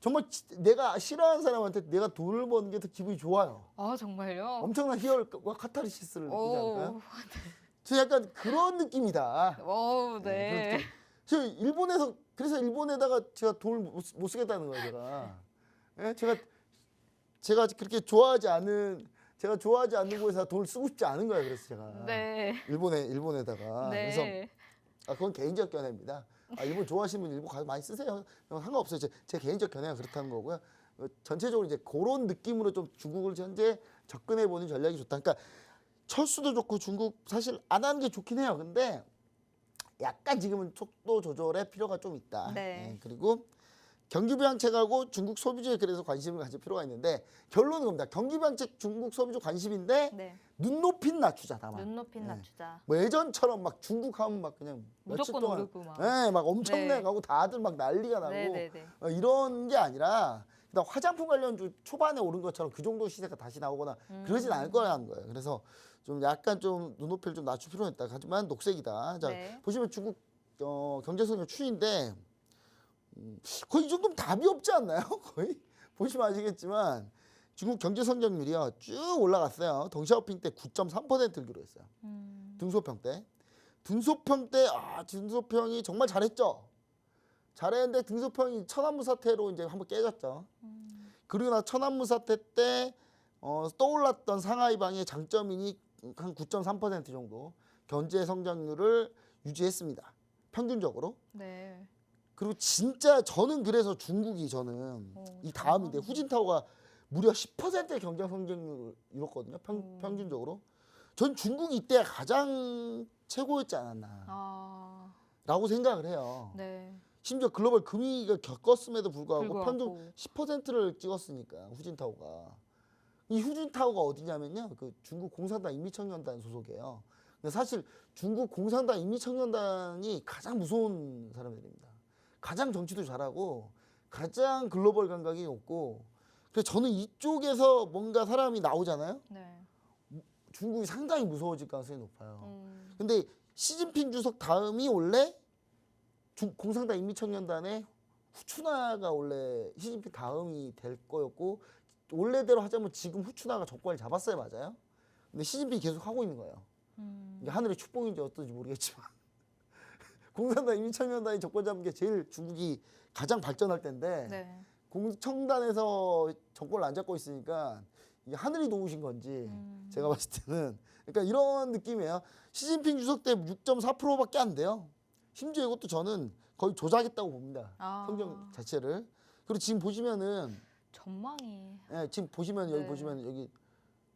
정말 내가 싫어하는 사람한테 내가 돈을 버는 게 더 기분이 좋아요. 정말요? 엄청난 희열과 카타르시스를 느끼지 않을까요? 오. 저 약간 그런 느낌이다. 오, 네. 저 일본에서 그래서 일본에다가 제가 돈을 못 쓰겠다는 거예요, 제가. 예? 제가 그렇게 좋아하지 않는 곳에서 돈을 쓰고 싶지 않은 거예요. 그래서 제가 네. 일본에다가 네. 그래서 그건 개인적 견해입니다. 일본 좋아하시는 분 일본 가서 많이 쓰세요. 상관없어요. 제 개인적 견해가 그렇다는 거고요. 전체적으로 이제 그런 느낌으로 좀 중국을 현재 접근해 보는 전략이 좋다. 그러니까 철수도 좋고 중국 사실 안 하는 게 좋긴 해요. 근데 약간 지금은 속도 조절의 필요가 좀 있다. 네. 예, 그리고 경기 부양책하고 중국 소비주에 그래서 관심을 가질 필요가 있는데 결론은 겁니다. 경기 부양책 중국 소비주 관심인데 네. 눈높이는 낮추자 다만. 눈높이 예. 낮추자. 뭐 예전처럼 막 중국 하면 막 그냥 며칠 무조건 동안 오르고 막. 예, 막 엄청나게 네. 가고 다들 막 난리가 나고 네네네. 이런 게 아니라 그다음 화장품 관련주 초반에 오른 것처럼 그 정도 시세가 다시 나오거나 그러진 않을 거라는 거예요. 그래서 좀 약간 좀 눈높이를 좀 낮출 필요는 있다. 하지만 녹색이다. 자, 네. 보시면 중국 경제성장 추인데 거의 이 정도면 답이 없지 않나요? 거의 보시면 아시겠지만 중국 경제 성장률이요 쭉 올라갔어요. 덩샤오핑 때 9.3%를 기록했어요. 등소평 때. 등소평이 정말 잘했죠. 잘했는데 등소평이 천안문 사태로 이제 한번 깨졌죠. 그리고 나 천안문 사태 때 떠올랐던 상하이방의 장점인이 한 9.3% 정도 경제 성장률을 유지했습니다. 평균적으로. 네. 그리고 진짜 저는 그래서 중국이 저는 이 다음인데 후진타오가 무려 10%의 경제 성장률을 이뤘거든요. 평균적으로. 전 중국이 이때 가장 최고였지 않았나 라고 생각을 해요. 네. 심지어 글로벌 금위기가 겪었음에도 불구하고 평균 불구하고. 10%를 찍었으니까 후진타오가. 이 후진타오가 어디냐면요. 그 중국 공산당 인민청년단 소속이에요. 근데 사실 중국 공산당 인민청년단이 가장 무서운 사람들입니다. 가장 정치도 잘하고 가장 글로벌 감각이 높고 그래서 저는 이쪽에서 뭔가 사람이 나오잖아요. 네. 중국이 상당히 무서워질 가능성이 높아요. 근데 시진핑 주석 다음이 원래 공산당 인민청년단의 후추나가 원래 시진핑 다음이 될 거였고 원래대로 하자면 지금 후추나가 정권을 잡았어야 맞아요. 근데 시진핑이 계속 하고 있는 거예요. 이게 하늘의 축복인지 어떤지 모르겠지만 공산당 인민청년단이 정권 잡은 게 제일 중국이 가장 발전할 때인데 네. 공청단에서 정권을 안 잡고 있으니까 이게 하늘이 도우신 건지 제가 봤을 때는 그러니까 이런 느낌이에요. 시진핑 주석 때 6.4%밖에 안 돼요. 심지어 이것도 저는 거의 조작했다고 봅니다. 성적 자체를. 그리고 지금 보시면은 전망이. 예, 지금 보시면 여기 네. 보시면 여기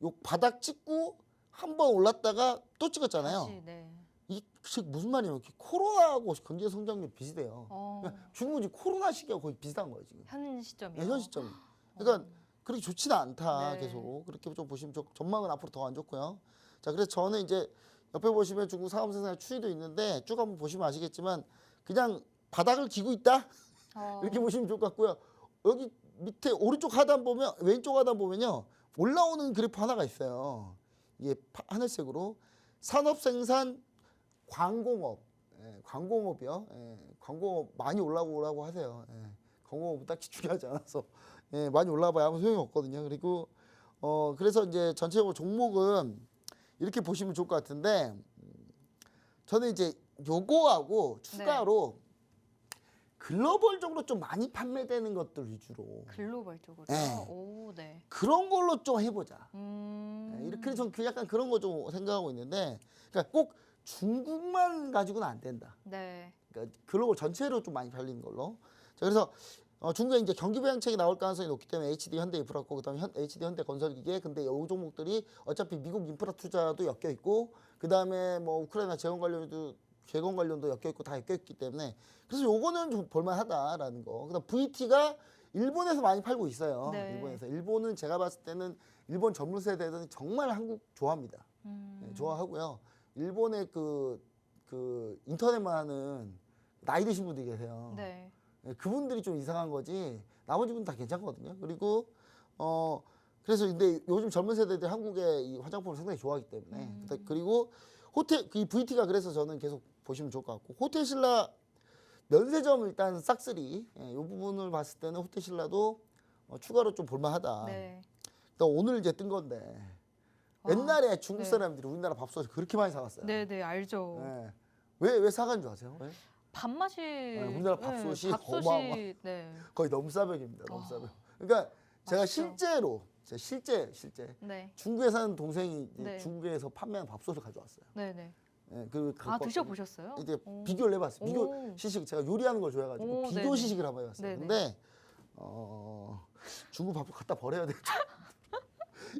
요 바닥 찍고 한 번 올랐다가 또 찍었잖아요. 다시, 네. 이 즉 무슨 말이냐면 코로나하고 경제 성장률 비슷해요. 그러니까 중국은 지금 코로나 시기하고 거의 비슷한 거예요 지금. 현 시점이요. 현 시점. 그러니까 그렇게 좋지는 않다 네. 계속 그렇게 좀 보시면 전망은 앞으로 더 안 좋고요. 자 그래서 저는 이제 옆에 보시면 중국 상업 생산의 추이도 있는데 쭉 한번 보시면 아시겠지만 그냥 바닥을 기고 있다 이렇게 보시면 좋을 것 같고요. 여기 밑에 오른쪽 하단 보면 왼쪽 하단 보면요 올라오는 그래프 하나가 있어요. 이게 하늘색으로 산업 생산 광공업, 광공업이요. 광공업 많이 올라오라고 하세요. 광공업은 딱히 중요하지 않아서 많이 올라봐야 아무 소용이 없거든요. 그리고 그래서 이제 전체적으로 종목은 이렇게 보시면 좋을 것 같은데 저는 이제 요거하고 추가로 글로벌적으로 좀 많이 판매되는 것들 위주로 글로벌적으로. 네. 오, 네. 그런 걸로 좀 해보자. 이렇게 전 약간 그런 거 좀 생각하고 있는데, 그러니까 꼭 중국만 가지고는 안 된다. 네. 그러니까 글로벌 전체로 좀 많이 팔리는 걸로. 자, 그래서 중국에 이제 경기 부양책이 나올 가능성이 높기 때문에 HD 현대 인프라고 그다음에 HD 현대 건설기계. 근데 이 종목들이 어차피 미국 인프라 투자도 엮여 있고, 그다음에 뭐 우크라이나 재건 관련도 엮여 있고 다 엮여 있기 때문에 그래서 요거는 좀 볼만하다라는 거. 그다음 VT가 일본에서 많이 팔고 있어요. 네. 일본에서. 일본은 제가 봤을 때는 일본 전문 세대들은 정말 한국 좋아합니다. 네, 좋아하고요. 일본의 그 인터넷만 하는 나이 드신 분들이 계세요. 네. 네, 그분들이 좀 이상한 거지 나머지 분은 다 괜찮거든요. 그리고 그래서 근데 요즘 젊은 세대들이 한국의 이 화장품을 상당히 좋아하기 때문에 그리고 호텔 이 VT가 그래서 저는 계속 보시면 좋을 것 같고, 호텔신라 면세점 일단 싹쓸이 이 부분을 봤을 때는 호텔신라도 추가로 좀 볼만하다. 네. 또 오늘 이제 뜬 건데 와, 옛날에 중국 네. 사람들이 우리나라 밥솥을 그렇게 많이 사갔어요. 네, 네, 알죠. 네. 왜 사간 줄 아세요? 왜? 밥맛이 우리나라 밥솥이 어마어마. 네. 거의 넘사벽입니다. 어. 넘사벽. 그러니까 제가 맛있죠. 실제 네. 중국에 사는 동생이 이제 네. 중국에서 판매하는 밥솥을 가져왔어요. 네, 네. 예, 그 아, 드셔 보셨어요? 이제 비교를 해봤어요. 비교 오. 시식 제가 요리하는 걸 좋아해가지고 오, 비교 네네. 시식을 한번 해봤어요. 네네. 근데 중국 밥을 갖다 버려야 되죠.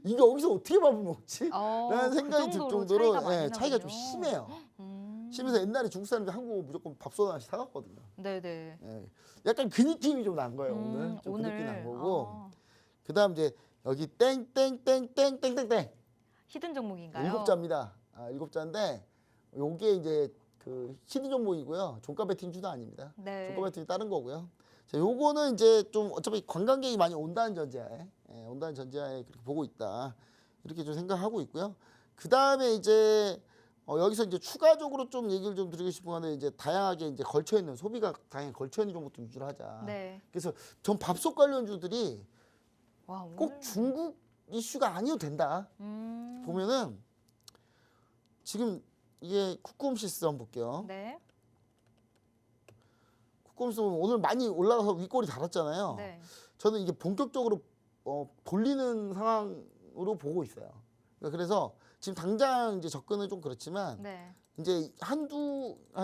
이게 여기서 어떻게 밥을 먹지? 라는 생각이 들 정도로 차이가 좀 심해요. 심해서 옛날에 중국 사람들 한국 무조건 밥솥 하나씩 사갔거든요. 네네. 예, 약간 그 느낌이 좀 난 거예요. 오늘 좀 그 느낌이 난 거고. 아, 그다음 이제 여기 땡땡땡땡땡땡땡 히든 종목인가요? 7자입니다. 7자인데 요게 이제 그 히든 종목이고요. 종가 베팅주도 아닙니다. 네. 종가 베팅이 다른 거고요. 자, 요거는 이제 좀 어차피 관광객이 많이 온다는 전제하에 그렇게 보고 있다. 이렇게 좀 생각하고 있고요. 그다음에 이제 여기서 이제 추가적으로 좀 얘기를 좀 드리고 싶은 거는 이제 다양하게 이제 걸쳐 있는 소비가 다양하게 걸쳐 있는 종목도 위주로 하자. 네. 그래서 전 밥솥 관련주들이 와, 오늘. 꼭 중국 이슈가 아니어도 된다. 보면은 지금 이게 쿠쿠홈시스 한번 볼게요. 네. 쿠쿠홈시스 오늘 많이 올라가서 윗골이 달았잖아요. 네. 저는 이게 본격적으로 돌리는 상황으로 보고 있어요. 그래서 지금 당장 이제 접근은 좀 그렇지만 네. 이제 한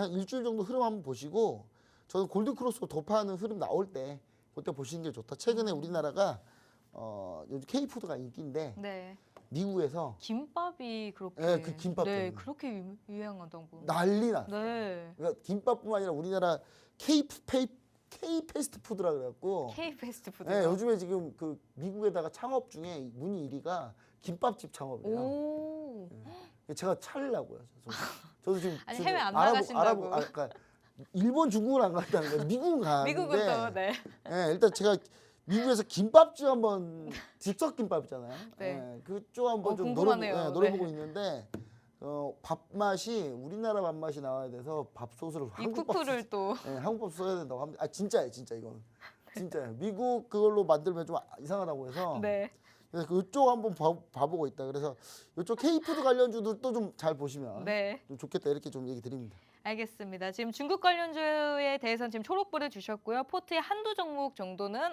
일주일 정도 흐름 한번 보시고, 저는 골드 크로스 도파하는 흐름 나올 때 그때 보시는 게 좋다. 최근에 우리나라가 요즘 K푸드가 인기인데 네. 미국에서 김밥이 그렇게 네, 그 김밥 네, 때문에. 그렇게 유행하다고. 난리 났어요. 네. 그러니까 김밥뿐만 아니라 우리나라 K 패스트푸드라 그래갖고 K 패스트푸드. 네, 요즘에 지금 그 미국에다가 창업 중에 문의 1위가 김밥집 창업이에요. 오. 제가 차리려고요. 저도 지금 아니, 지금 해외 안 나가신다고. 그러니까 일본, 중국은 안 간다는 거예요. 미국은 가는데. 미국은 또 네. 네, 일단 제가 미국에서 김밥집 한번 즉석김밥 있잖아요. 네. 네, 그쪽 한번 좀 궁금하네요. 노려보고 네. 있는데 밥맛이 우리나라 밥맛이 나와야 돼서 밥솥을 이 쿠쿠를 또 한국 밥 써야 된다고 합니다. 진짜예요, 진짜 이거는. 진짜예요. 미국 그걸로 만들면 좀 이상하다고 해서. 네. 그래서 그쪽 한번 봐보고 있다. 그래서 이쪽 K푸드 관련주도 좀 잘 보시면 네. 좀 좋겠다 이렇게 좀 얘기 드립니다. 알겠습니다. 지금 중국 관련주에 대해서는 지금 초록불을 주셨고요. 포트에 한두 종목 정도는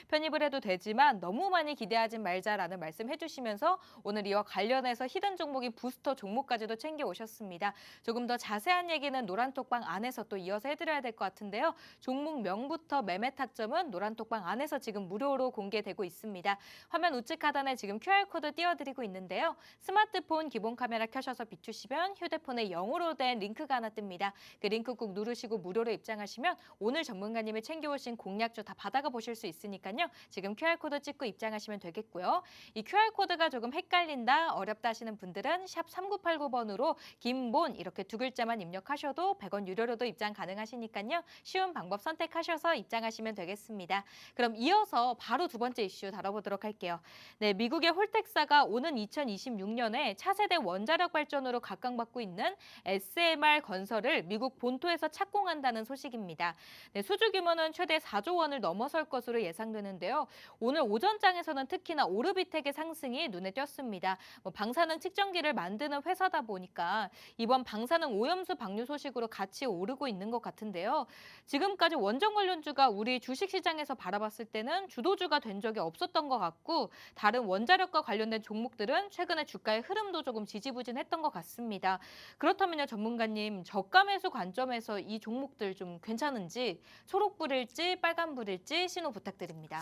편입을 해도 되지만 너무 많이 기대하지 말자라는 말씀 해주시면서 오늘 이와 관련해서 히든 종목인 부스터 종목까지도 챙겨 오셨습니다. 조금 더 자세한 얘기는 노란톡방 안에서 또 이어서 해드려야 될 것 같은데요. 종목명부터 매매 타점은 노란톡방 안에서 지금 무료로 공개되고 있습니다. 화면 우측 하단에 지금 QR코드 띄워드리고 있는데요. 스마트폰 기본 카메라 켜셔서 비추시면 휴대폰에 0으로 된 링크가 하나 뜹니다. 그 링크 꾹 누르시고 무료로 입장하시면 오늘 전문가님이 챙겨오신 공략주 다 받아가 보실 수 있으니까요. 지금 QR코드 찍고 입장하시면 되겠고요. 이 QR코드가 조금 헷갈린다, 어렵다 하시는 분들은 샵 3989번으로 김본 이렇게 두 글자만 입력하셔도 100원 유료로도 입장 가능하시니까요. 쉬운 방법 선택하셔서 입장하시면 되겠습니다. 그럼 이어서 바로 두 번째 이슈 다뤄보도록 할게요. 네, 미국의 홀텍사가 오는 2026년에 차세대 원자력 발전으로 각광받고 있는 SMR 건설을 거를 미국 본토에서 착공한다는 소식입니다. 네, 수주 규모는 최대 4조 원을 넘어설 것으로 예상되는데요. 오늘 오전장에서는 특히나 오르비텍의 상승이 눈에 띄었습니다. 방사능 측정기를 만드는 회사다 보니까 이번 방사능 오염수 방류 소식으로 같이 오르고 있는 것 같은데요. 지금까지 원전 관련주가 우리 주식시장에서 바라봤을 때는 주도주가 된 적이 없었던 것 같고 다른 원자력과 관련된 종목들은 최근에 주가의 흐름도 조금 지지부진했던 것 같습니다. 그렇다면요, 전문가님, 저가 매수 관점에서 이 종목들 좀 괜찮은지 초록불일지 빨간불일지 신호 부탁드립니다.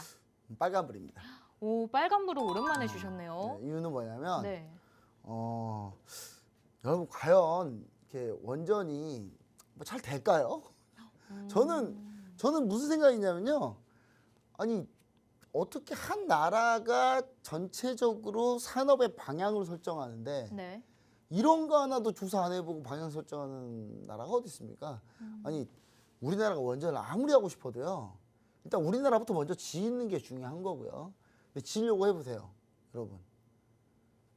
빨간불입니다. 오, 빨간불을 오랜만에 주셨네요. 네, 이유는 뭐냐면 네. 여러분 과연 이렇게 원전이 뭐 잘 될까요? 저는 무슨 생각이냐면요. 아니 어떻게 한 나라가 전체적으로 산업의 방향을 설정하는데 네. 이런 거 하나도 조사 안 해보고 방향 설정하는 나라가 어디 있습니까? 아니 우리나라가 원전을 아무리 하고 싶어도요. 일단 우리나라부터 먼저 짓는 게 중요한 거고요. 근데 지으려고 해보세요, 여러분.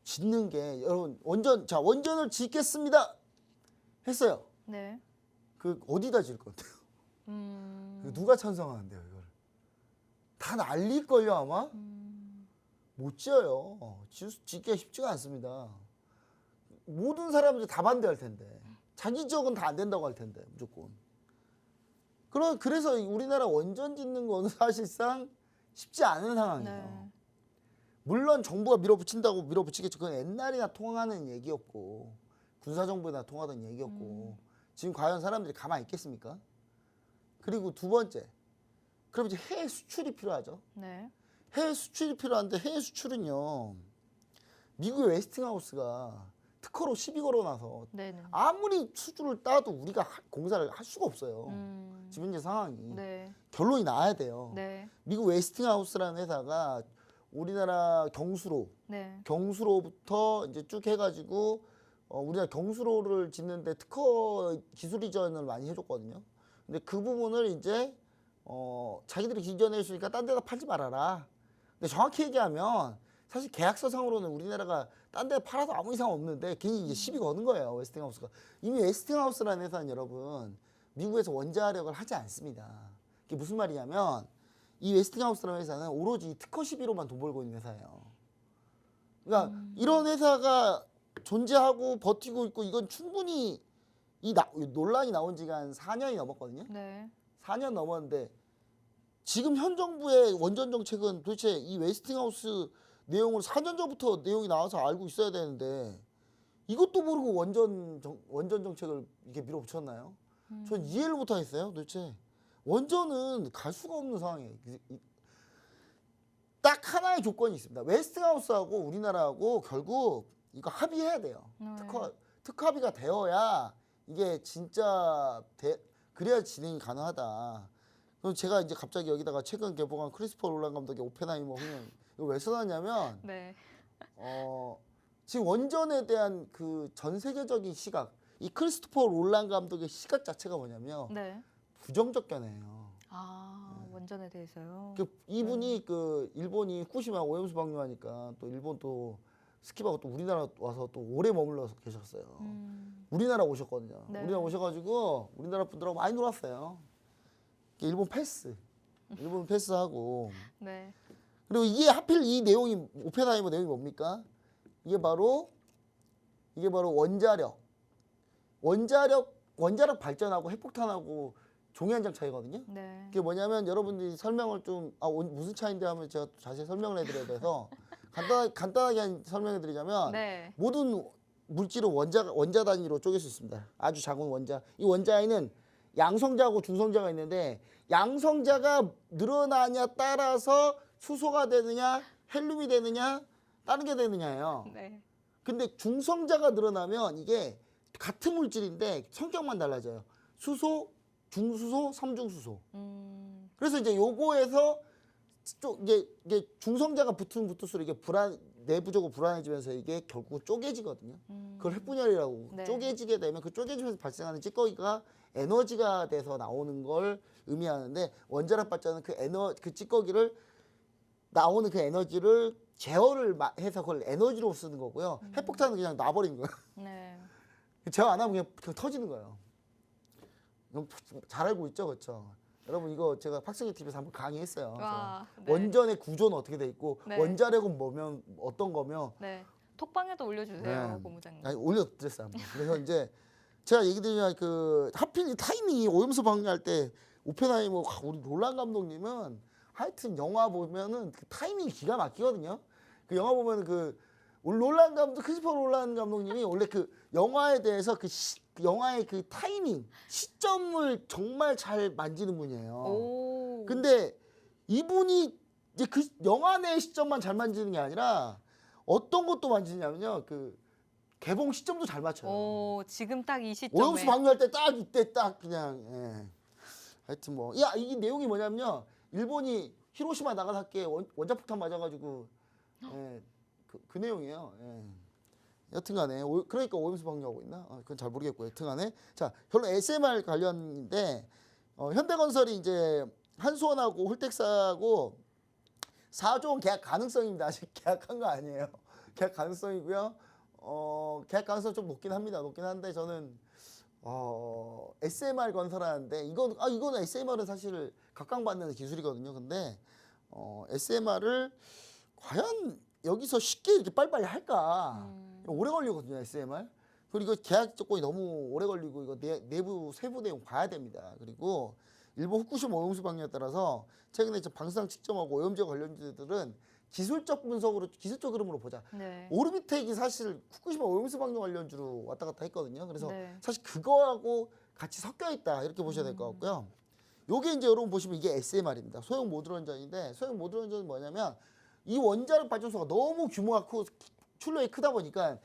짓는 게 여러분 원전을 짓겠습니다 했어요. 네. 그 어디다 지을 건데요? 누가 찬성하는데요, 이걸? 다 날릴걸요 아마? 못 지어요. 짓기가 쉽지가 않습니다. 모든 사람들이 다 반대할 텐데 자기 지역은 다 안 된다고 할 텐데 무조건. 그래서 우리나라 원전 짓는 거는 사실상 쉽지 않은 상황이에요. 네. 물론 정부가 밀어붙인다고 밀어붙이겠죠. 그건 옛날이나 통하는 얘기였고 군사정부나 통하던 얘기였고 지금 과연 사람들이 가만히 있겠습니까? 그리고 두 번째, 그럼 이제 해외 수출이 필요하죠. 네. 해외 수출이 필요한데 해외 수출은요. 미국의 웨스팅하우스가 특허로 시비 걸어놔서 네네. 아무리 수주를 따도 우리가 공사를 할 수가 없어요. 지금 현재 상황이. 네. 결론이 나야 돼요. 네. 미국 웨스팅하우스라는 회사가 우리나라 네. 경수로부터 이제 쭉 해가지고 우리나라 경수로를 짓는데 특허 기술 이전을 많이 해줬거든요. 근데 그 부분을 이제 자기들이 이전해주니까 딴 데다 팔지 말아라. 근데 정확히 얘기하면 사실 계약서상으로는 우리나라가 딴 데 팔아도 아무 이상 없는데 괜히 이제 시비 거는 거예요, 웨스팅하우스가. 이미 웨스팅하우스라는 회사는 여러분 미국에서 원자력을 하지 않습니다. 이게 무슨 말이냐면 이 웨스팅하우스라는 회사는 오로지 특허 시비로만 돈 벌고 있는 회사예요. 그러니까 이런 회사가 존재하고 버티고 있고 이건 충분히 이 논란이 나온 지가 한 4년이 넘었거든요. 네. 4년 넘었는데 지금 현 정부의 원전 정책은 도대체 이 웨스팅하우스 내용을 4년 전부터 내용이 나와서 알고 있어야 되는데 이것도 모르고 원전 정책을 이렇게 밀어붙였나요? 전 이해를 못하겠어요, 도대체. 원전은 갈 수가 없는 상황이에요. 딱 하나의 조건이 있습니다. 웨스팅하우스하고 우리나라하고 결국 이거 합의해야 돼요. 특허 합의가 되어야 이게 진짜 그래야 진행이 가능하다. 그럼 제가 이제 갑자기 여기다가 최근 개봉한 크리스토퍼 롤란 감독의 오펜하이머 흥행 이거 왜 써놨냐면 네. 지금 원전에 대한 그 전 세계적인 시각, 이 크리스토퍼 롤란 감독의 시각 자체가 뭐냐면 네. 부정적 견해예요. 원전에 대해서요. 이분이 그 일본이 후쿠시마 오염수 방류하니까 또 일본 또 스킵하고 또 우리나라 와서 또 오래 머물러서 계셨어요. 우리나라 오셨거든요. 네. 우리나라 오셔가지고 우리나라 분들하고 많이 놀았어요. 일본 패스하고. 네. 그리고 이게 하필 이 내용이 오펜하이머 내용이 뭡니까? 이게 바로 원자력 발전하고 핵폭탄하고 종이 한 장 차이거든요. 네. 그게 뭐냐면 여러분들이 설명을 좀 무슨 차인데 하면 제가 자세히 설명을 해드려야 돼서 간단하게 설명해 드리자면 네. 모든 물질은 원자 단위로 쪼갤 수 있습니다. 아주 작은 원자. 이 원자에는 양성자하고 중성자가 있는데 양성자가 늘어나냐 따라서 수소가 되느냐 헬륨이 되느냐 다른 게 되느냐예요. 네. 근데 중성자가 늘어나면 이게 같은 물질인데 성격만 달라져요. 수소, 중수소, 삼중수소. 그래서 이제 요거에서 이게 중성자가 붙을수록 이게 내부적으로 불안해지면서 이게 결국 쪼개지거든요. 그걸 핵분열이라고. 네. 쪼개지게 되면 그 쪼개지면서 발생하는 찌꺼기가 에너지가 돼서 나오는 걸 의미하는데 원자력 발전은 그 찌꺼기를 나오는 그 에너지를 제어를 해서 그걸 에너지로 쓰는 거고요. 핵폭탄은 그냥 놔버리는 거예요. 네. 제어 안 하면 그냥 터지는 거예요. 잘 알고 있죠, 그렇죠? 여러분 이거 제가 팍스기 TV에서 한번 강의했어요. 와, 그래서 네. 원전의 구조는 어떻게 돼 있고 네. 원자력은 뭐면 어떤 거며 네. 톡방에도 올려주세요, 네. 고무장님. 아니, 올려드렸어요. 한번. 그래서 이제 제가 얘기 드리면 그 하필 이 타이밍이 오염수 방류할 때 오펜하이머 우리 롤란 감독님은 하여튼 영화 보면은 그 타이밍이 기가 막히거든요. 그 영화 보면 그 롤란 감독 크리스퍼 롤란 감독님이 원래 그 영화에 대해서 그 영화의 그 타이밍 시점을 정말 잘 만지는 분이에요. 오. 근데 이분이 이제 그 영화 내 시점만 잘 만지는 게 아니라 어떤 것도 만지냐면요. 그 개봉 시점도 잘 맞춰요. 오, 지금 딱 이 시점에. 오염수 방류할 때 딱 이때 딱 그냥 하여튼 뭐 이 내용이 뭐냐면요. 일본이 히로시마 나가사키에 원자폭탄 맞아가지고 그 내용이에요. 여튼간에 그러니까 오염수 방류하고 있나? 그건 잘 모르겠고 여튼간에 자 결론 SMR 관련인데 현대건설이 이제 한수원하고 홀텍스하고 4조 원 계약 가능성입니다. 아직 계약한 거 아니에요. 계약 가능성이고요. 계약 가능성 좀 높긴 합니다. 높긴 한데 저는 SMR 건설하는데 이거는 SMR은 사실 각광받는 기술이거든요. 근데 SMR을 과연 여기서 쉽게 이렇게 빨리빨리 할까? 오래 걸리거든요, SMR. 그리고 계약 조건이 너무 오래 걸리고 이거 내부 세부 내용 봐야 됩니다. 그리고 일본 후쿠시마 오염수 방류에 따라서 최근에 방사능 측정하고 오염제 관련주들은 기술적 분석으로 기술적 흐름으로 보자. 네. 오르비텍이 사실 후쿠시마 오염수 방류 관련주로 왔다 갔다 했거든요. 그래서 네. 사실 그거하고 같이 섞여 있다 이렇게 보셔야 될 것 같고요. 요게 이제 여러분 보시면 이게 SMR입니다. 소형 모듈원전인데 소형 모듈원전은 뭐냐면 이 원자력 발전소가 너무 규모가 크고 출력이 크다 보니까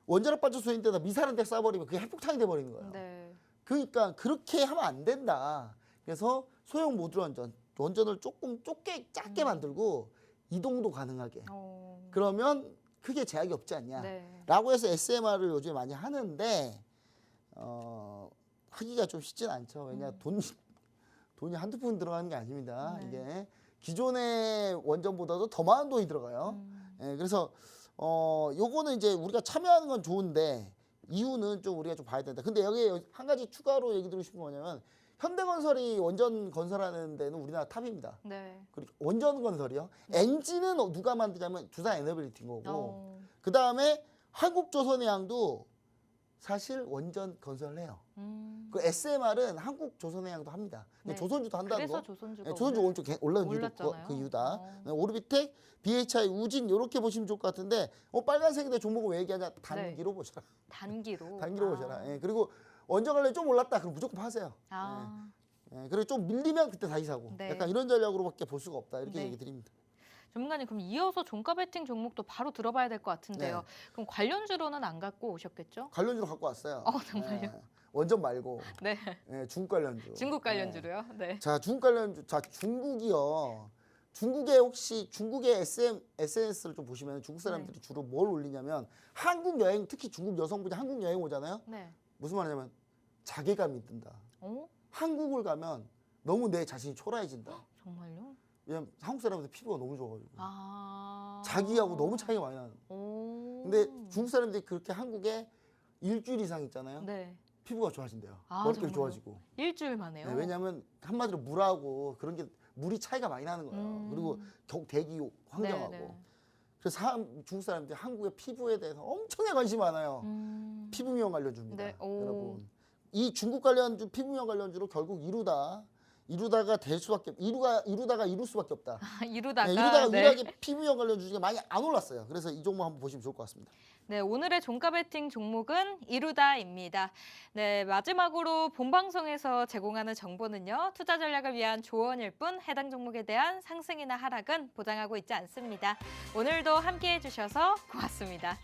원자력 발전소인데다 미사일 한 대 쏴버리면 그게 핵폭탄이 돼버리는 거예요. 네. 그러니까 그렇게 하면 안 된다. 그래서 소형 모듈 원전을 조금 작게 만들고 이동도 가능하게. 그러면 크게 제약이 없지 않냐. 네. 라고 해서 SMR을 요즘에 많이 하는데 하기가 좀 쉽진 않죠. 왜냐 돈이 한두 푼 들어가는 게 아닙니다. 네. 이게 기존의 원전보다도 더 많은 돈이 들어가요. 그래서 요거는 이제 우리가 참여하는 건 좋은데 이유는 좀 우리가 좀 봐야 된다. 근데 여기 한 가지 추가로 얘기 드리고 싶은 거 뭐냐면 현대건설이 원전 건설하는 데는 우리나라 탑입니다. 네. 그리고 원전 건설이요. 엔진은 누가 만드냐면 두산 에너빌리티인 거고 그 다음에 한국조선해양도 사실 원전 건설을 해요. 그 SMR은 한국조선해양도 합니다. 네. 조선주도 한다는 그래서 거. 조선주가 조선주 오른쪽 올라온 이유도 올랐잖아요. 그 이유다. 오르비텍, BHI, 우진 이렇게 보시면 좋을 것 같은데 빨간색인데 종목은 왜 얘기하냐? 단기로 보셔라. 단기로. 단기로 보셔라. 그리고 원전 관련 좀 올랐다. 그럼 무조건 파세요. 그리고 좀 밀리면 그때 다시 사고. 네. 약간 이런 전략으로밖에 볼 수가 없다. 이렇게 네. 얘기 드립니다. 전문가님 그럼 이어서 종가 베팅 종목도 바로 들어봐야 될 것 같은데요. 네. 그럼 관련주로는 안 갖고 오셨겠죠? 관련주로 갖고 왔어요. 정말요? 원전 말고 네. 중국 관련주. 중국 관련주로요? 네. 자, 중국 관련주. 자, 중국이요. 중국에 혹시 중국의 SNS를 좀 보시면 중국 사람들이 주로 뭘 올리냐면 한국 여행, 특히 중국 여성분이 한국 여행 오잖아요. 네. 무슨 말이냐면 자괴감이 든다. 한국을 가면 너무 내 자신이 초라해진다. 정말요? 왜냐면 한국 사람들 피부가 너무 좋아가지고 아. 자기하고 너무 차이가 많이 나는. 오. 근데 중국 사람들이 그렇게 한국에 일주일 이상 있잖아요. 네. 피부가 좋아진대요. 아, 머릿결이 정말요? 좋아지고. 일주일 만에요? 네, 왜냐하면 한마디로 물하고 그런 게 물이 차이가 많이 나는 거예요. 그리고 대기 환경하고. 네. 그래서 중국 사람들이 한국의 피부에 대해서 엄청나게 관심이 많아요. 피부 미용 관련주입니다. 네. 여러분. 이 중국 관련주, 피부 미용 관련주로 결국 이루다가 될 수밖에 이루다가 이룰 수밖에 없다. 이루다가 이루다가 네. 유일하게 피부 미용 관련주 중에 많이 안 올랐어요. 그래서 이 종목 한번 보시면 좋을 것 같습니다. 네, 오늘의 종가 베팅 종목은 이루다입니다. 네, 마지막으로 본 방송에서 제공하는 정보는요. 투자 전략을 위한 조언일 뿐 해당 종목에 대한 상승이나 하락은 보장하고 있지 않습니다. 오늘도 함께해 주셔서 고맙습니다.